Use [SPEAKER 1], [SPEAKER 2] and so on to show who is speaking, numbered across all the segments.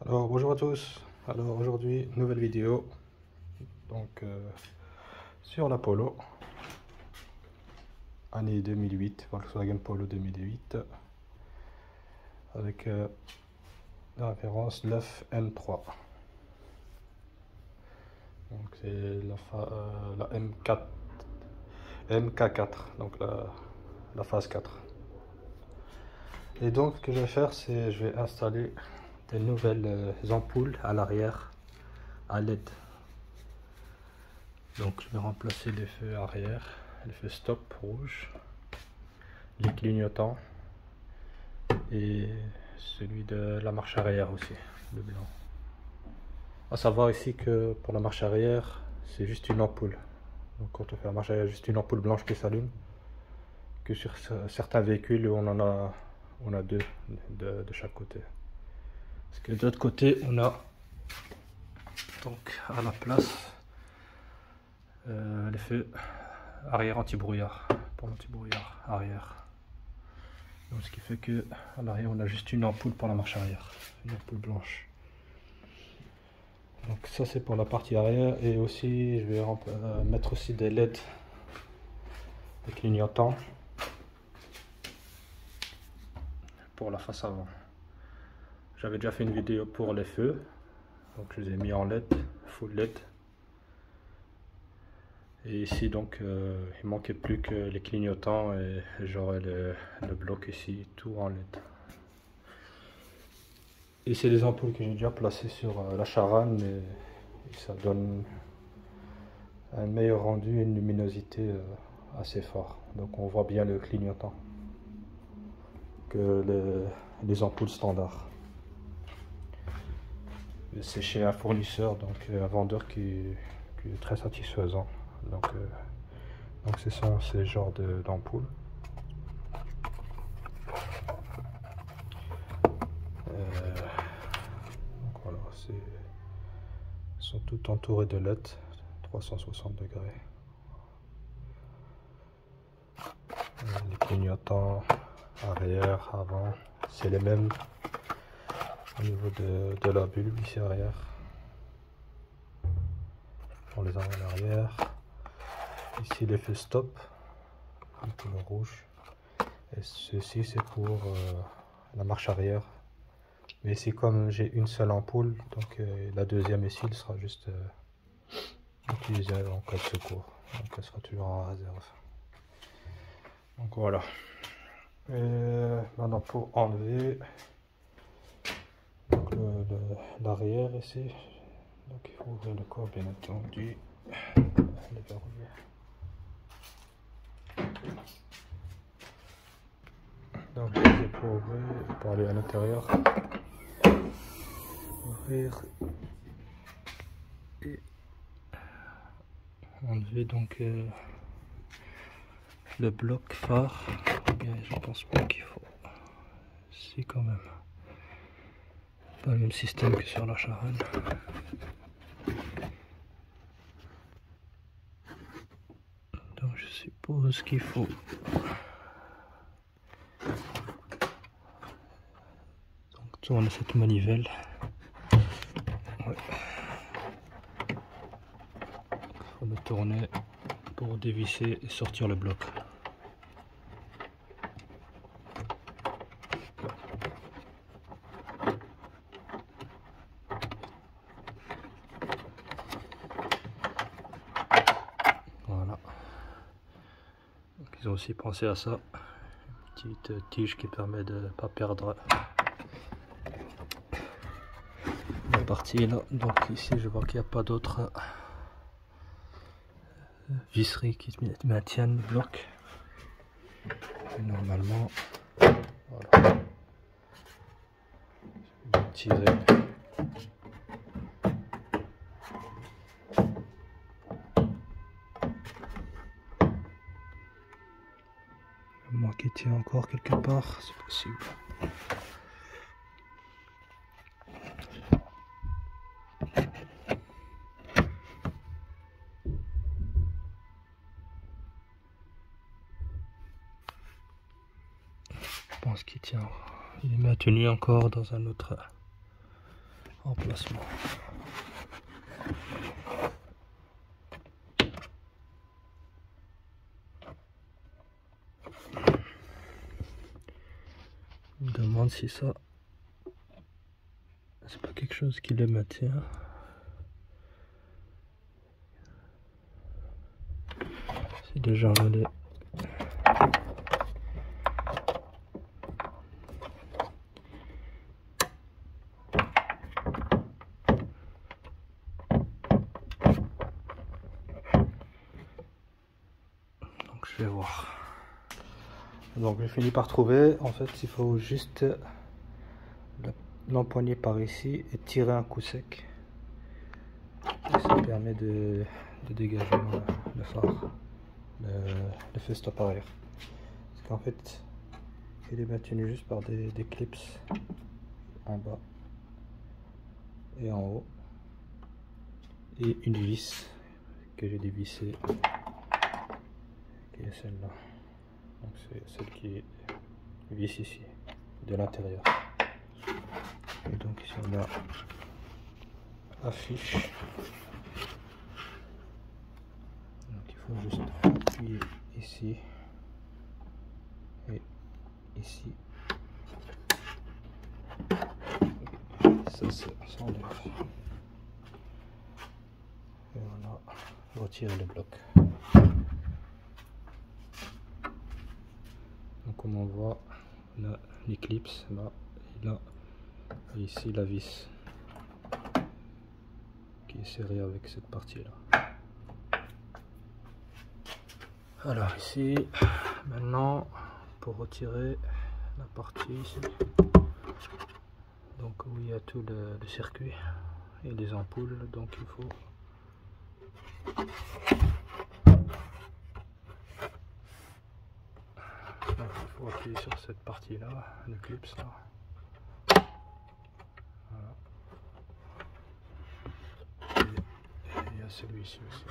[SPEAKER 1] Alors bonjour à tous, alors aujourd'hui nouvelle vidéo donc sur la Polo année 2008, Volkswagen Polo 2008 avec la référence 9M3, donc c'est la M4 MK4, donc la phase 4. Et donc ce que je vais faire, c'est je vais installer des nouvelles ampoules à l'arrière à LED. Donc je vais remplacer les feux arrière, les feux stop rouge, les clignotants et celui de la marche arrière aussi, le blanc. À savoir ici que pour la marche arrière, c'est juste une ampoule. Donc quand on fait la marche arrière, juste une ampoule blanche qui s'allume. Que sur certains véhicules, on a deux de chaque côté. Parce que de l'autre côté, on a donc à la place les feux arrière anti-brouillard, pour l'anti-brouillard arrière. Donc, ce qui fait que à l'arrière on a juste une ampoule pour la marche arrière, une ampoule blanche. Donc ça c'est pour la partie arrière, et aussi je vais mettre aussi des LED, des clignotants pour la face avant. J'avais déjà fait une vidéo pour les feux, donc je les ai mis en LED, full LED. Et ici donc il manquait plus que les clignotants et j'aurai le bloc ici tout en LED. Et c'est des ampoules que j'ai déjà placées sur la charanne et ça donne un meilleur rendu et une luminosité assez fort. Donc on voit bien le clignotant que les ampoules standards. C'est chez un fournisseur, donc un vendeur qui est très satisfaisant. Donc c'est ça, c'est ce genre d'ampoules. Donc voilà, ils sont toutes entourées de LED 360 degrés. Les clignotants arrière, avant, c'est les mêmes au niveau de la bulbe ici arrière. On les a à l'arrière. Ici les feux stop, en couleur rouge. Et ceci c'est pour la marche arrière. Mais ici comme j'ai une seule ampoule, donc la deuxième ici elle sera juste utilisée en cas de secours. Donc elle sera toujours en réserve. Donc voilà. Et maintenant pour enlever l'arrière ici, donc il faut ouvrir le corps bien entendu, le verrouiller. Donc pour aller à l'intérieur, ouvrir et enlever donc le bloc phare. Bien, je pense pas qu'il faut. C'est quand même pas le même système que sur la charanne. Donc je suppose qu'il faut donc tourner cette manivelle. Ouais. Il faut le tourner pour dévisser et sortir le bloc. Voilà. Donc, ils ont aussi pensé à ça. Une petite tige qui permet de ne pas perdre la partie là. Donc ici je vois qu'il n'y a pas d'autres visseries qui maintiennent le bloc. Et normalement, voilà. Je vais tirer. Moi qui tient encore quelque part, c'est possible. Je pense qu'il tient. Il est maintenu encore dans un autre emplacement. Je me demande si ça c'est pas quelque chose qui le maintient. C'est déjà enlevé. Donc je vais voir. Donc j'ai fini par trouver. En fait, il faut juste l'empoigner par ici et tirer un coup sec. Et ça permet de dégager le phare, le feu stop arrière. Parce qu'en fait, il est maintenu juste par des clips en bas et en haut. Et une vis que j'ai dévissée, qui est celle-là. Donc c'est celle qui est vis ici, de l'intérieur. Et donc ici on a affiche. Donc il faut juste appuyer ici et ici. Ça s'enlève. Et on a retiré le bloc. Donc comme on voit, on a l'éclipse là et là, et ici la vis qui est serrée avec cette partie là. Alors ici, maintenant pour retirer la partie ici, donc où il y a tout le circuit et les ampoules, donc il faut appuyer sur cette partie là, le clips là. Voilà. Et il y a celui-ci aussi.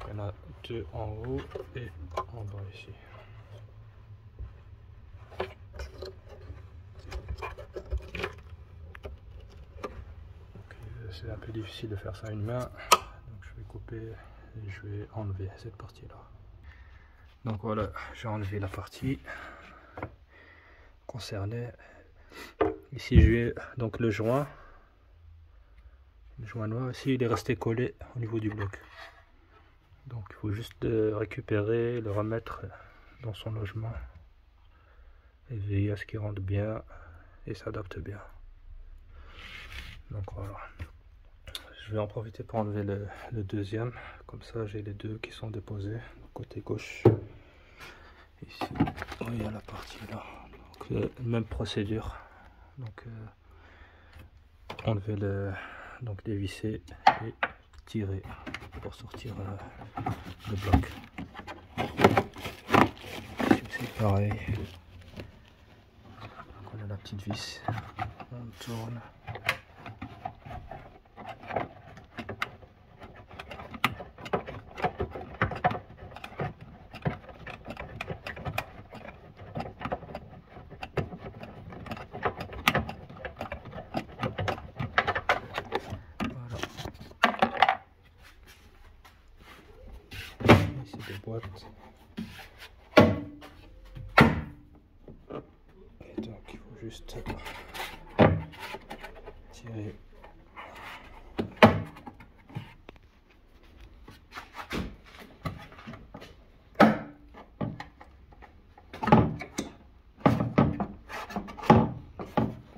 [SPEAKER 1] Donc on a deux en haut et en bas ici. C'est un peu difficile de faire ça à une main, donc je vais couper et je vais enlever cette partie là. Donc voilà, j'ai enlevé la partie concernée. Ici j'ai donc le joint noir, ici il est resté collé au niveau du bloc. Donc il faut juste le récupérer, le remettre dans son logement et veiller à ce qu'il rentre bien et s'adapte bien. Donc voilà. Je vais en profiter pour enlever le deuxième, comme ça j'ai les deux qui sont déposés, côté gauche. Ici, il y a la partie là. Donc, même procédure. Donc enlever donc dévisser et tirer pour sortir le bloc. Ici c'est pareil. Donc, on a la petite vis. On tourne. Des boîtes. Et donc il faut juste tirer.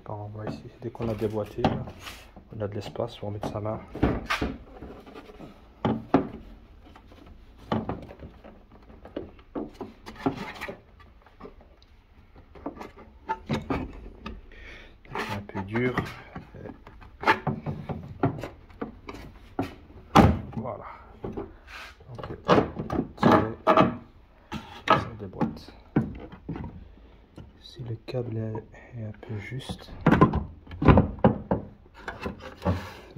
[SPEAKER 1] On voit ici, dès qu'on a déboîté, on a de l'espace pour mettre sa main. Dur. Voilà. Donc, tirer, ça déboîte. Si le câble est un peu juste,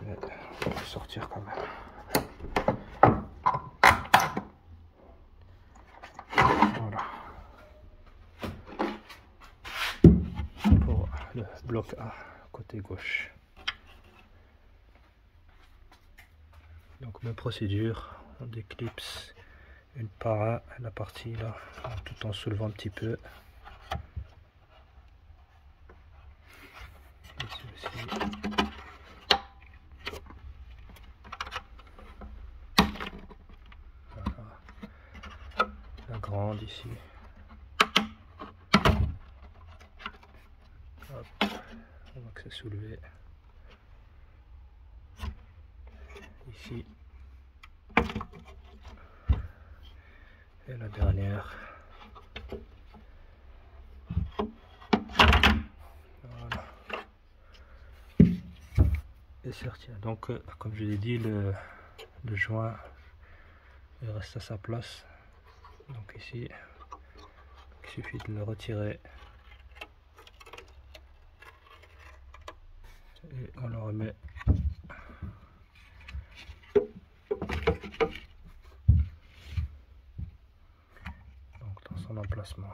[SPEAKER 1] mais on peut sortir quand même. Voilà. le bloc A côté gauche. Donc même procédure, on déclipse une par un la partie là, tout en soulevant un petit peu. Ici aussi. Voilà. La grande ici. Hop. On voit que c'est soulevé. Ici. Et la dernière. Voilà. Et c'est retiré. Donc comme je l'ai dit, le joint il reste à sa place. Donc ici, il suffit de le retirer. Et on le remet donc dans son emplacement.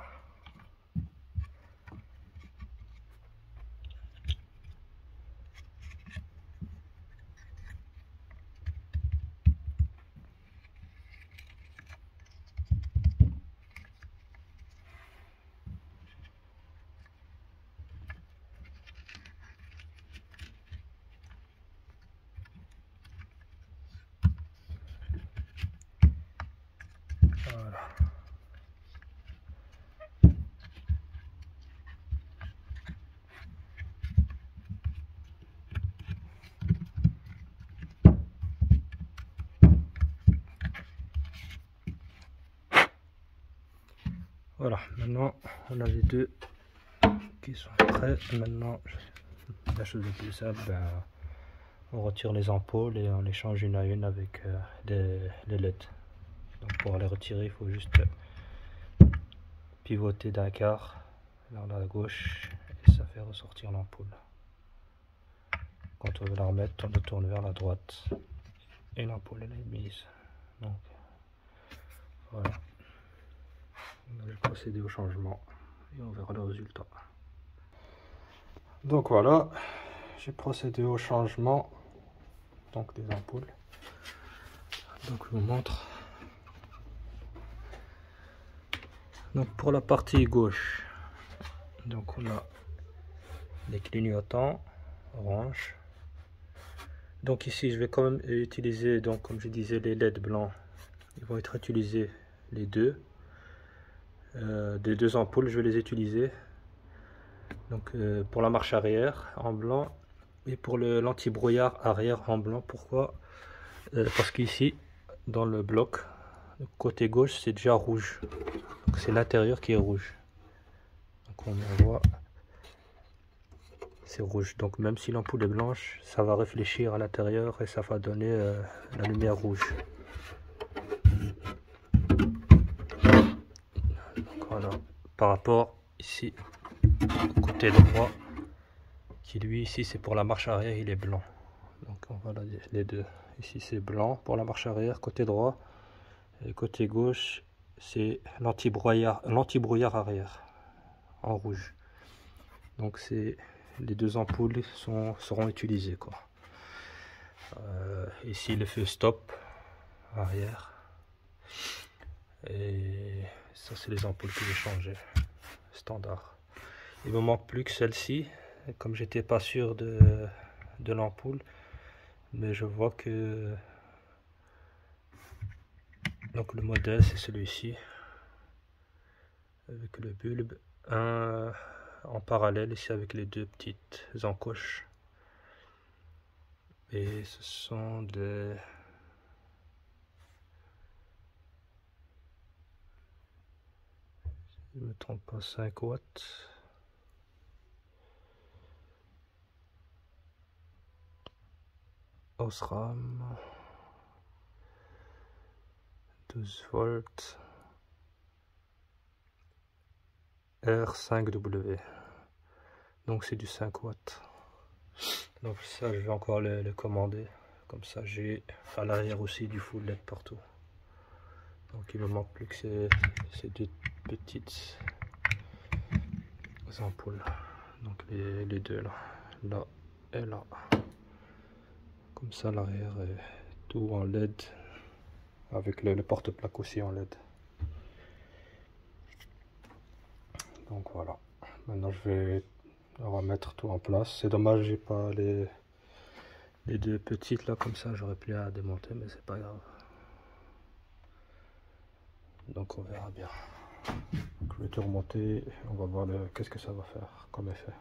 [SPEAKER 1] Voilà. Voilà, maintenant on a les deux qui sont prêts. Maintenant, la chose la plus simple, on retire les ampoules et on les change une à une avec les LED. Donc pour les retirer, il faut juste pivoter d'un quart vers la gauche et ça fait ressortir l'ampoule. Quand on veut la remettre, on le tourne vers la droite et l'ampoule est mise. Donc voilà. On va procéder au changement et on verra le résultat. Donc voilà, j'ai procédé au changement donc des ampoules. Donc je vous montre. Donc pour la partie gauche, donc on a les clignotants orange. Donc ici je vais quand même utiliser, donc comme je disais, les LED blancs. Ils vont être utilisés les deux. Des deux ampoules je vais les utiliser. Donc pour la marche arrière en blanc et pour l'anti-brouillard arrière en blanc. Pourquoi? Parce qu'ici dans le bloc côté gauche c'est déjà rouge, donc c'est l'intérieur qui est rouge. Donc on voit c'est rouge, donc même si l'ampoule est blanche ça va réfléchir à l'intérieur et ça va donner la lumière rouge. Donc voilà, par rapport ici au côté droit qui lui ici c'est pour la marche arrière, il est blanc. Donc on voit les deux, ici c'est blanc pour la marche arrière côté droit et côté gauche c'est l'anti-brouillard arrière en rouge. Donc c'est les deux ampoules seront utilisées quoi. Ici le feu stop arrière et ça c'est les ampoules que j'ai changées standard. Il me manque plus que celle-ci, comme j'étais pas sûr de l'ampoule, mais je vois que donc le modèle c'est celui-ci avec le bulbe, un en parallèle ici avec les deux petites encoches, et ce sont des je ne me trompe pas 5 watts. Osram 12 volts R5W, donc c'est du 5 watts. Donc ça je vais encore le commander, comme ça j'ai à l'arrière aussi du full LED partout. Donc il me manque plus que ces deux petites ampoules. Donc les deux là, là et là. Comme ça l'arrière est tout en LED, avec le porte-plaque aussi en LED. Donc voilà, maintenant je vais remettre tout en place. C'est dommage, j'ai pas les deux petites là, comme ça j'aurais pu à démonter, mais c'est pas grave. Donc on verra bien. Donc, je vais tout remonter, on va voir qu'est-ce que ça va faire comme effet.